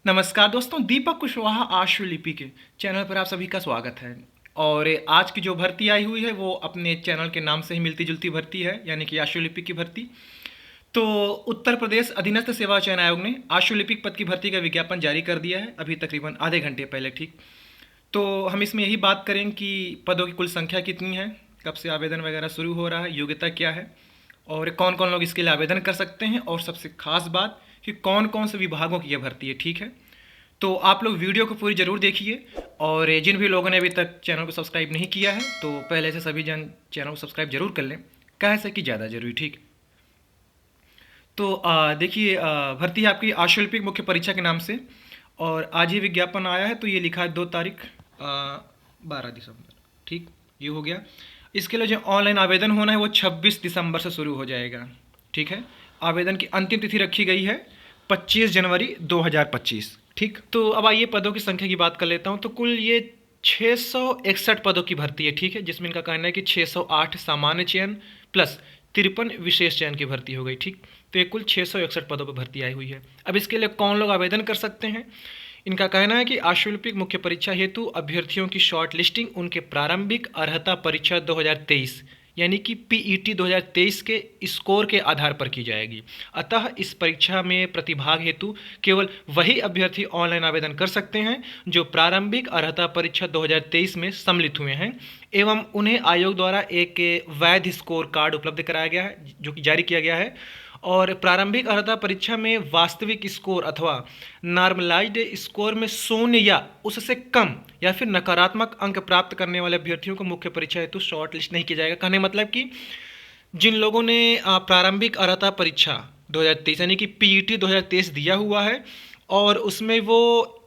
नमस्कार दोस्तों, दीपक कुशवाहा आशुलिपि के चैनल पर आप सभी का स्वागत है। और आज की जो भर्ती आई हुई है वो अपने चैनल के नाम से ही मिलती जुलती भर्ती है, यानी कि आशुलिपि की भर्ती। तो उत्तर प्रदेश अधीनस्थ सेवा चयन आयोग ने आशुलिपिक पद की भर्ती का विज्ञापन जारी कर दिया है, अभी तकरीबन आधे घंटे पहले। ठीक, तो हम इसमें यही बात करें कि पदों की कुल संख्या कितनी है, कब से आवेदन वगैरह शुरू हो रहा है, योग्यता क्या है और कौन कौन लोग इसके लिए आवेदन कर सकते हैं, और सबसे खास बात कि कौन कौन से विभागों की यह भर्ती है। ठीक है, तो आप लोग वीडियो को पूरी ज़रूर देखिए। और जिन भी लोगों ने अभी तक चैनल को सब्सक्राइब नहीं किया है तो पहले से सभी जन चैनल को सब्सक्राइब जरूर कर लें, कैसे कि ज़्यादा जरूरी। ठीक, तो देखिए, भर्ती है आपकी आशुलिपिक मुख्य परीक्षा के नाम से, और आज ही विज्ञापन आया है। तो ये लिखा है 2 तारीख 12 दिसंबर। ठीक, ये हो गया। इसके लिए जो ऑनलाइन आवेदन होना है वो 26 दिसंबर से शुरू हो जाएगा। ठीक है, आवेदन की अंतिम तिथि रखी गई है 25 जनवरी 2025। ठीक, तो अब आइए पदों की संख्या की बात कर लेता हूँ। तो कुल ये 661 पदों की भर्ती है। ठीक है, जिसमें इनका कहना है कि 608 सामान्य चयन प्लस 53 विशेष चयन की भर्ती हो गई। ठीक, तो ये कुल 661 पदों पर भर्ती आई हुई है। अब इसके लिए कौन लोग आवेदन कर सकते हैं, इनका कहना है कि आशुलिपिक मुख्य परीक्षा हेतु अभ्यर्थियों की शॉर्ट लिस्टिंग उनके प्रारंभिक अर्हता परीक्षा 2023 यानी कि पीईटी 2023 के स्कोर के आधार पर की जाएगी। अतः इस परीक्षा में प्रतिभाग हेतु केवल वही अभ्यर्थी ऑनलाइन आवेदन कर सकते हैं जो प्रारंभिक अर्हता परीक्षा 2023 में सम्मिलित हुए हैं एवं उन्हें आयोग द्वारा एक वैध स्कोर कार्ड उपलब्ध कराया गया है, जो कि जारी किया गया है। और प्रारंभिक अर्हता परीक्षा में वास्तविक स्कोर अथवा नॉर्मलाइज्ड स्कोर में 0 या उससे कम या फिर नकारात्मक अंक प्राप्त करने वाले अभ्यर्थियों को मुख्य परीक्षा हेतु शॉर्ट लिस्ट नहीं किया जाएगा। कहने मतलब कि जिन लोगों ने प्रारंभिक अर्हता परीक्षा 2023 यानी कि पीईटी 2023 दिया हुआ है और उसमें वो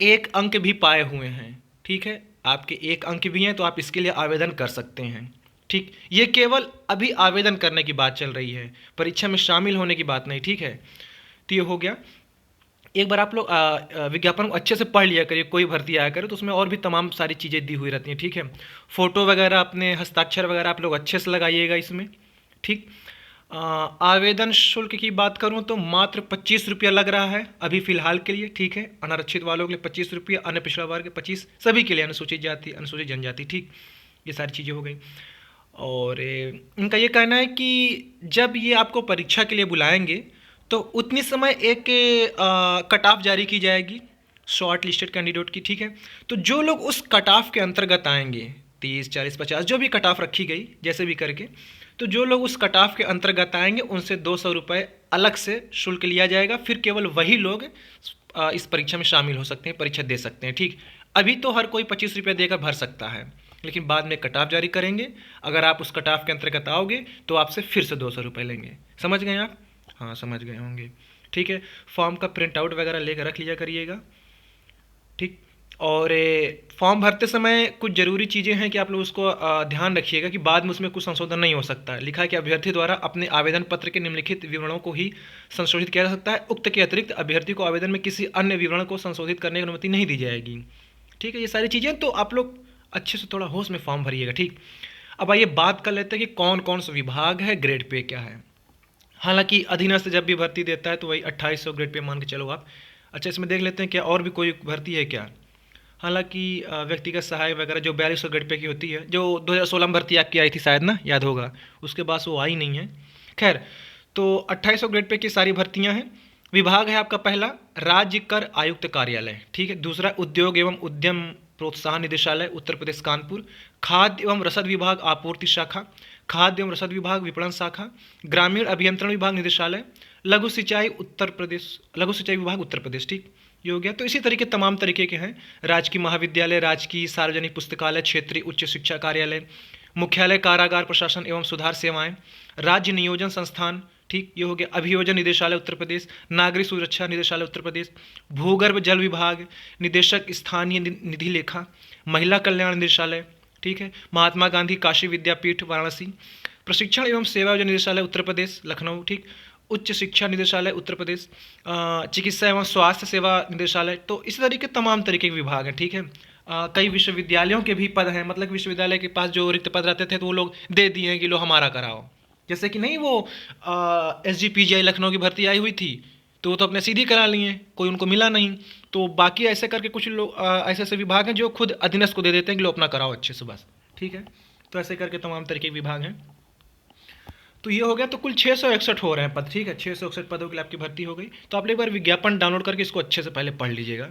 1 अंक भी पाए हुए हैं, ठीक है, आपके 1 अंक भी हैं, तो आप इसके लिए आवेदन कर सकते हैं। ठीक, ये केवल अभी आवेदन करने की बात चल रही है, परीक्षा में शामिल होने की बात नहीं। ठीक है, तो ये हो गया। एक बार आप लोग विज्ञापन को अच्छे से पढ़ लिया करिए, कोई भर्ती आया करे तो उसमें और भी तमाम सारी चीज़ें दी हुई रहती हैं। ठीक है, फ़ोटो वगैरह अपने हस्ताक्षर वगैरह आप लोग अच्छे से लगाइएगा इसमें। ठीक, आवेदन शुल्क की बात करूं तो मात्र 25 रुपया लग रहा है अभी फ़िलहाल के लिए। ठीक है, अनारक्षित वालों के लिए 25 रुपया, अन्य पिछड़ा वर्ग के 25, सभी के लिए, अनुसूचित जाति अनुसूचित जनजाति। ठीक, ये सारी चीज़ें हो गई। और इनका ये कहना है कि जब ये आपको परीक्षा के लिए बुलाएंगे तो उतनी समय एक कट ऑफ जारी की जाएगी शॉर्ट लिस्टेड कैंडिडेट की। ठीक है, तो जो लोग उस कट ऑफ के अंतर्गत आएंगे, 30, 40, 50 जो भी कट ऑफ रखी गई जैसे भी करके, तो जो लोग उस कट ऑफ के अंतर्गत आएंगे उनसे 200 रुपये अलग से शुल्क लिया जाएगा। फिर केवल वही लोग इस परीक्षा में शामिल हो सकते हैं, परीक्षा दे सकते हैं। ठीक, अभी तो हर कोई 25 रुपये देकर भर सकता है, लेकिन बाद में कट ऑफ जारी करेंगे। अगर आप उस कट ऑफ के अंतर्गत आओगे तो आपसे फिर से 200 रुपये लेंगे। समझ गए आप? हाँ, समझ गए होंगे। ठीक है, फॉर्म का प्रिंट आउट वगैरह लेकर रख लिया करिएगा। ठीक, और फॉर्म भरते समय कुछ ज़रूरी चीज़ें हैं कि आप लोग उसको ध्यान रखिएगा कि बाद में उसमें कुछ संशोधन नहीं हो सकता है। लिखा है कि अभ्यर्थी द्वारा अपने आवेदन पत्र के निम्नलिखित विवरणों को ही संशोधित किया जा सकता है। उक्त के अतिरिक्त अभ्यर्थी को आवेदन में किसी अन्य विवरण को संशोधित करने की अनुमति नहीं दी जाएगी। ठीक है, ये सारी चीज़ें तो आप लोग अच्छे से थोड़ा होश में फॉर्म भरिएगा। ठीक, अब आइए बात कर लेते हैं कि कौन कौन सा विभाग है, ग्रेड पे क्या है। हालांकि अधीनस्थ जब भी भर्ती देता है तो वही 2800 ग्रेड पे मान के चलो आप। अच्छा, इसमें देख लेते हैं क्या और भी कोई भर्ती है क्या। हालांकि व्यक्तिगत सहायक वगैरह जो 4200 ग्रेड पे की होती है, जो 2016 में भर्ती आपकी आई थी शायद ना, याद होगा, उसके बाद वो आई नहीं है। खैर, तो 2800 ग्रेड पे की सारी भर्तियां हैं। विभाग है आपका पहला राज्य कर आयुक्त कार्यालय। ठीक है, दूसरा उद्योग एवं उद्यम प्रोत्साहन निदेशालय उत्तर प्रदेश कानपुर, खाद्य एवं रसद विभाग आपूर्ति शाखा, खाद्य एवं रसद विभाग विपणन शाखा, ग्रामीण अभियंत्रण विभाग निदेशालय, लघु सिंचाई विभाग उत्तर प्रदेश। ठीक, ये हो गया। तो इसी तरीके तमाम तरीके के हैं। राजकीय महाविद्यालय, राजकीय सार्वजनिक पुस्तकालय, क्षेत्रीय उच्च शिक्षा कार्यालय, मुख्यालय कारागार प्रशासन एवं सुधार सेवाएं, राज्य नियोजन संस्थान। ठीक, ये हो गया। अभियोजन निदेशालय उत्तर प्रदेश, नागरिक सुरक्षा निदेशालय उत्तर प्रदेश, भूगर्भ जल विभाग, निदेशक स्थानीय निधि लेखा, महिला कल्याण निदेशालय। ठीक है, महात्मा गांधी काशी विद्यापीठ वाराणसी, प्रशिक्षण एवं सेवा योजना निदेशालय उत्तर प्रदेश लखनऊ। ठीक, उच्च शिक्षा निदेशालय उत्तर प्रदेश, चिकित्सा एवं स्वास्थ्य सेवा निदेशालय। तो इस तरीके तमाम तरीके के विभाग हैं। ठीक है, कई विश्वविद्यालयों के भी पद हैं, मतलब विश्वविद्यालय के पास जो रिक्त पद रहते थे तो वो लोग दे दिए हैं कि लो हमारा कराओ। जैसे कि नहीं वो SGPGI लखनऊ की भर्ती आई हुई थी, तो वो तो अपने सीधी करा लिए, कोई उनको मिला नहीं। तो बाकी ऐसे करके कुछ लोग ऐसे ऐसे विभाग हैं जो खुद अधीनस्थ को दे देते हैं कि लो अपना कराओ अच्छे से बस, ठीक है। तो ऐसे करके तमाम तरह के विभाग हैं। तो ये हो गया, तो कुल 661 हो रहे हैं पद, ठीक है। 661 पदों के लिए आपकी भर्ती हो गई। तो आप एक बार विज्ञापन डाउनलोड करके इसको अच्छे से पहले पढ़ लीजिएगा,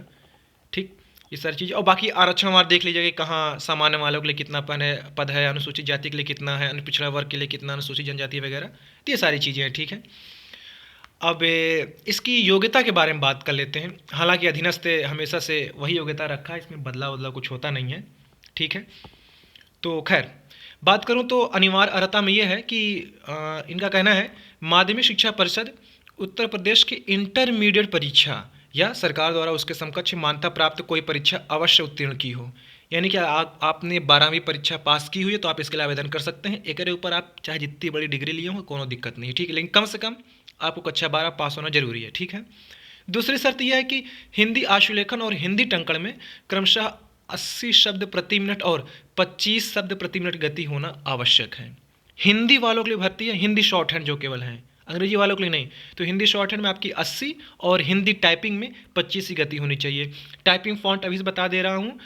ठीक। ये सारी चीज़, और बाकी आरक्षण वार देख लीजिएगा कि कहाँ सामान्य वालों के लिए कितना पद है, अनुसूचित जाति के लिए कितना है, पिछड़ा वर्ग के लिए कितना, अनुसूचित जनजाति वगैरह। तो ये सारी चीज़ें हैं, ठीक है। अब इसकी योग्यता के बारे में बात कर लेते हैं। हालांकि अधीनस्थ हमेशा से वही योग्यता रखा है, इसमें बदलाव बदलाव कुछ होता नहीं है, ठीक है। तो खैर बात करूं तो अनिवार्य अर्हता में यह है कि इनका कहना है माध्यमिक शिक्षा परिषद उत्तर प्रदेश की इंटरमीडिएट परीक्षा या सरकार द्वारा उसके समकक्ष मान्यता प्राप्त कोई परीक्षा अवश्य उत्तीर्ण की हो। यानी कि आपने 12वीं परीक्षा पास की हुई है तो आप इसके लिए आवेदन कर सकते हैं। एक ऊपर आप चाहे जितनी बड़ी डिग्री लिए हो कोनो दिक्कत नहीं है, ठीक है, लेकिन कम से कम आपको कक्षा 12 पास होना जरूरी है, ठीक है। दूसरी शर्त यह है कि हिंदी आशुलेखन और हिंदी टंकण में क्रमशः 80 शब्द प्रति मिनट और 25 शब्द प्रति मिनट गति होना आवश्यक है। हिंदी वालों के लिए भर्ती है, हिंदी शॉर्ट हैंड जो केवल है, अंग्रेजी वालों के लिए नहीं। तो हिंदी शॉर्ट हैंड में आपकी 80 और हिंदी टाइपिंग में 25 की गति होनी चाहिए। टाइपिंग फॉन्ट अभी से बता दे रहा हूँ,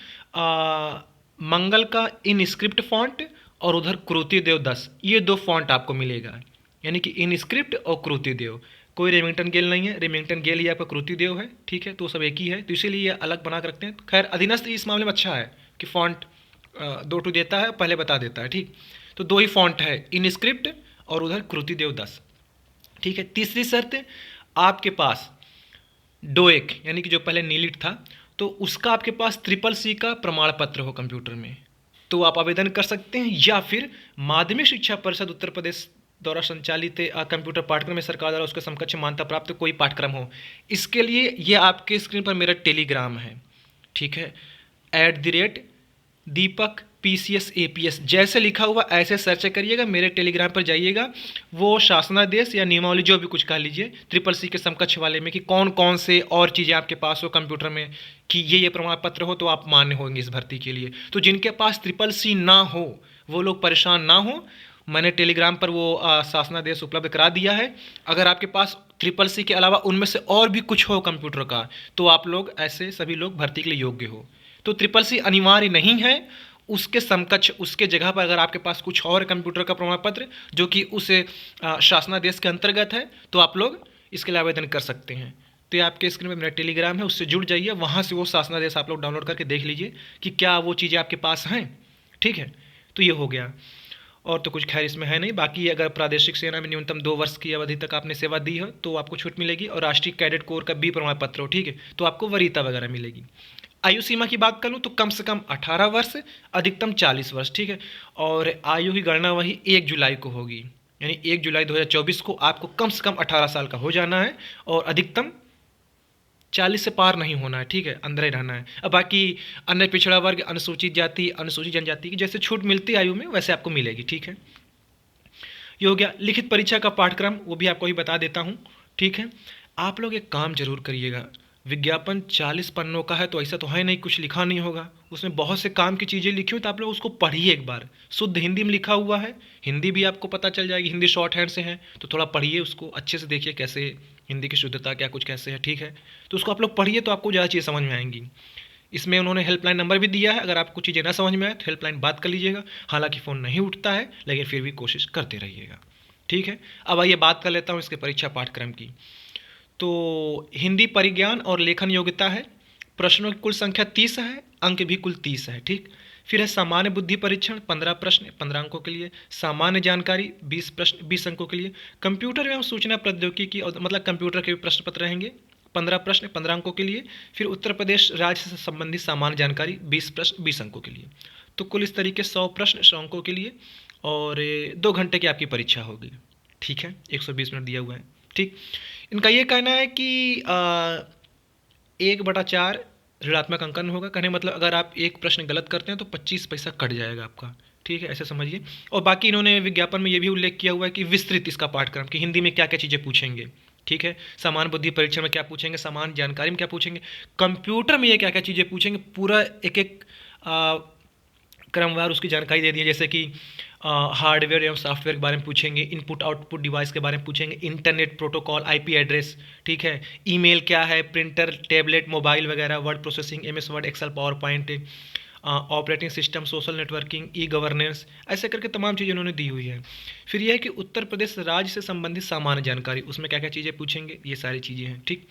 मंगल का इन स्क्रिप्ट फॉन्ट और उधर क्रुतिदेव 10, ये 2 फॉन्ट आपको मिलेगा, यानी कि इन स्क्रिप्ट और क्रुतिदेव। कोई रेमिंगटन गेल नहीं है, रेमिंगटन गेल ही आपका क्रुतिदेव है, ठीक है। तो सब एक ही है, तो इसीलिए ये अलग बना कर रखते हैं। खैर अधीनस्थ इस मामले में अच्छा है कि फॉन्ट 2 देता है, पहले बता देता है, ठीक। तो 2 ही फॉन्ट है, इन स्क्रिप्ट और उधर क्रुतिदेव 10, ठीक है। तीसरी शर्त, आपके पास डोएक यानी कि जो पहले नीलिट था तो उसका आपके पास CCC का प्रमाण पत्र हो कंप्यूटर में, तो आप आवेदन कर सकते हैं। या फिर माध्यमिक शिक्षा परिषद उत्तर प्रदेश द्वारा संचालित कंप्यूटर पाठ्यक्रम में सरकार द्वारा उसके समकक्ष मान्यता प्राप्त कोई पाठ्यक्रम हो। इसके लिए ये आपके स्क्रीन पर मेरा टेलीग्राम है, ठीक है, @दीपक PCS APS जैसे लिखा हुआ ऐसे सर्च करिएगा, मेरे टेलीग्राम पर जाइएगा। वो शासनादेश या नियमावली जो भी कुछ कह लीजिए CCC के समकक्ष वाले में कि कौन कौन से और चीज़ें आपके पास हो कंप्यूटर में कि ये प्रमाण पत्र हो तो आप मान्य होंगे इस भर्ती के लिए। तो जिनके पास CCC ना हो वो लोग परेशान ना हो, मैंने टेलीग्राम पर वो शासनादेश उपलब्ध करा दिया है। अगर आपके पास CCC के अलावा उनमें से और भी कुछ हो कंप्यूटर का तो आप लोग ऐसे सभी लोग भर्ती के लिए योग्य हो। तो CCC अनिवार्य नहीं है, उसके समकक्ष उसके जगह पर अगर आपके पास कुछ और कंप्यूटर का प्रमाण पत्र जो कि उस शासनादेश के अंतर्गत है तो आप लोग इसके लिए आवेदन कर सकते हैं। तो ये आपके स्क्रीन में मेरा टेलीग्राम है, उससे जुड़ जाइए, वहाँ से वो शासनादेश आप लोग डाउनलोड करके देख लीजिए कि क्या वो चीज़ें आपके पास हैं, ठीक है। तो ये हो गया, और तो कुछ खैर इसमें है नहीं। बाकी अगर प्रादेशिक सेना में न्यूनतम 2 वर्ष की अवधि तक आपने सेवा दी है तो आपको छूट मिलेगी, और राष्ट्रीय कैडेट कोर का B प्रमाण पत्र हो, ठीक है, तो आपको वरीयता वगैरह मिलेगी। आयु सीमा की बात कर लूँ तो कम से कम 18 वर्ष, अधिकतम 40 वर्ष, ठीक है। और आयु की गणना वही 1 जुलाई को होगी, यानी 1 जुलाई 2024 को आपको कम से कम 18 साल का हो जाना है और अधिकतम 40 से पार नहीं होना है, ठीक है, अंदर ही रहना है। अब बाकी अन्य पिछड़ा वर्ग, अनुसूचित जाति, अनुसूचित जनजाति की जैसे छूट मिलती है आयु में वैसे आपको मिलेगी, ठीक है। ये हो गया। लिखित परीक्षा का पाठ्यक्रम वो भी आपको ही बता देता हूँ, ठीक है। आप लोग एक काम जरूर करिएगा, विज्ञापन 40 पन्नों का है तो ऐसा तो है नहीं कुछ लिखा नहीं होगा, उसमें बहुत से काम की चीज़ें लिखी हुई, तो आप लोग उसको पढ़िए एक बार। शुद्ध हिंदी में लिखा हुआ है, हिंदी भी आपको पता चल जाएगी, हिंदी शॉर्ट हैंड से है तो थोड़ा पढ़िए उसको अच्छे से, देखिए कैसे हिंदी की शुद्धता क्या कुछ कैसे है, ठीक है। तो उसको आप लोग पढ़िए तो आपको ज़्यादा चीज़ें समझ में आएंगी। इसमें उन्होंने हेल्पलाइन नंबर भी दिया है, अगर आपको चीज़ें ना समझ में आए तो हेल्पलाइन बात कर लीजिएगा। हालांकि फ़ोन नहीं उठता है लेकिन फिर भी कोशिश करते रहिएगा, ठीक है। अब आइए बात कर लेता हूँ इसके परीक्षा पाठ्यक्रम की। तो हिंदी परिज्ञान और लेखन योग्यता है, प्रश्नों की कुल संख्या 30 है, अंक भी कुल 30 है, ठीक। फिर है सामान्य बुद्धि परीक्षण, 15 प्रश्न 15 अंकों के लिए, सामान्य जानकारी 20 प्रश्न 20 अंकों के लिए, कंप्यूटर एवं सूचना प्रौद्योगिकी मतलब कंप्यूटर के प्रश्न पत्र रहेंगे 15 प्रश्न 15 अंकों के लिए। फिर उत्तर प्रदेश राज्य से संबंधित सामान्य जानकारी 20 प्रश्न 20 अंकों के लिए। तो कुल इस तरीके 100 प्रश्न 100 अंकों के लिए, और 2 घंटे की आपकी परीक्षा होगी, ठीक है, 120 मिनट दिया हुआ है, ठीक। इनका ये कहना है कि 1/4 ऋणात्मक अंकन होगा, कहने मतलब अगर आप एक प्रश्न गलत करते हैं तो 25 पैसा कट जाएगा आपका, ठीक है, ऐसे समझिए। और बाकी इन्होंने विज्ञापन में ये भी उल्लेख किया हुआ है कि विस्तृत इसका पाठ्यक्रम कि हिंदी में क्या क्या चीज़ें पूछेंगे, ठीक है, सामान्य बुद्धि परीक्षण में क्या पूछेंगे, सामान्य जानकारी में क्या पूछेंगे, कंप्यूटर में ये क्या क्या चीज़ें पूछेंगे, पूरा एक एक क्रमवार उसकी जानकारी दे दी है। जैसे कि हार्डवेयर एवं सॉफ्टवेयर के बारे में पूछेंगे, इनपुट आउटपुट डिवाइस के बारे में पूछेंगे, इंटरनेट प्रोटोकॉल, आईपी एड्रेस, ठीक है, ईमेल क्या है, प्रिंटर, टैबलेट, मोबाइल वगैरह, word processing, MS Word, Excel, PowerPoint, operating system, social networking, e governance, ऐसे करके तमाम चीज़ें उन्होंने दी हुई है। फिर यह है कि उत्तर प्रदेश राज्य से संबंधित सामान्य जानकारी, उसमें क्या क्या चीज़ें पूछेंगे, ये सारी चीज़ें हैं, ठीक।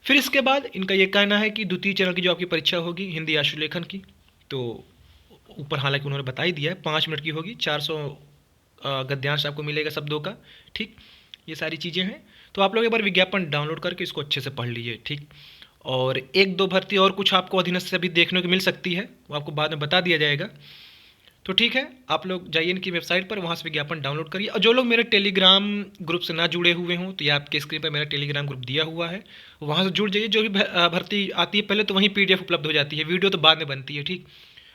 फिर इसके बाद इनका ये कहना है कि द्वितीय चरण की जो आपकी परीक्षा होगी हिंदी आशुलेखन की, तो ऊपर हालांकि उन्होंने बता ही दिया है 5 मिनट की होगी, 400 गद्यांश आपको मिलेगा शब्दों का, ठीक। ये सारी चीज़ें हैं। तो आप लोग एक बार विज्ञापन डाउनलोड करके इसको अच्छे से पढ़ लीजिए, ठीक। और एक दो भर्ती और कुछ आपको अधीनस्थ से अभी देखने को मिल सकती है, वो आपको बाद में बता दिया जाएगा। तो ठीक है, आप लोग जाइए इनकी वेबसाइट पर, वहाँ से विज्ञापन डाउनलोड करिए। और जो लोग मेरे टेलीग्राम ग्रुप से ना जुड़े हुए हों, तो ये आपके स्क्रीन पर मेरा टेलीग्राम ग्रुप दिया हुआ है, वहाँ से जुड़ जाइए। जो भी भर्ती आती है पहले तो वहीं पीडीएफ उपलब्ध हो जाती है, वीडियो तो बाद में बनती है, ठीक।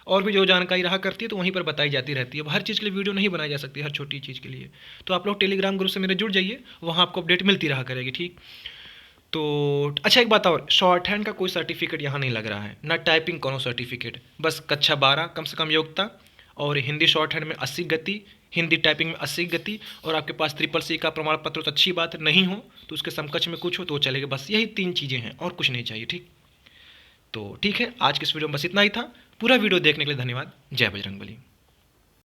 और भी जो जानकारी रहा करती है तो वहीं पर बताई जाती रहती है। हर चीज़ के लिए वीडियो नहीं बनाई जा सकती, हर छोटी चीज़ के लिए। तो आप लोग टेलीग्राम ग्रुप से मेरे जुड़ जाइए, वहाँ आपको अपडेट मिलती रहा करेगी, ठीक। तो अच्छा, एक बात और, शॉर्ट हैंड का कोई सर्टिफिकेट यहाँ नहीं लग रहा है, ना टाइपिंग कोनो सर्टिफिकेट, बस कक्षा 12 कम से कम योग्यता, और हिंदी शॉर्ट हैंड में 80 गति, हिंदी टाइपिंग में 80 गति, और आपके पास CCC का प्रमाण पत्र तो अच्छी बात नहीं हो तो उसके समकक्ष में कुछ हो तो वो चलेगा। बस यही 3 चीज़ें हैं और कुछ नहीं चाहिए, ठीक। तो ठीक है, आज की इस वीडियो में बस इतना ही था। पूरा वीडियो देखने के लिए धन्यवाद। जय बजरंगबली।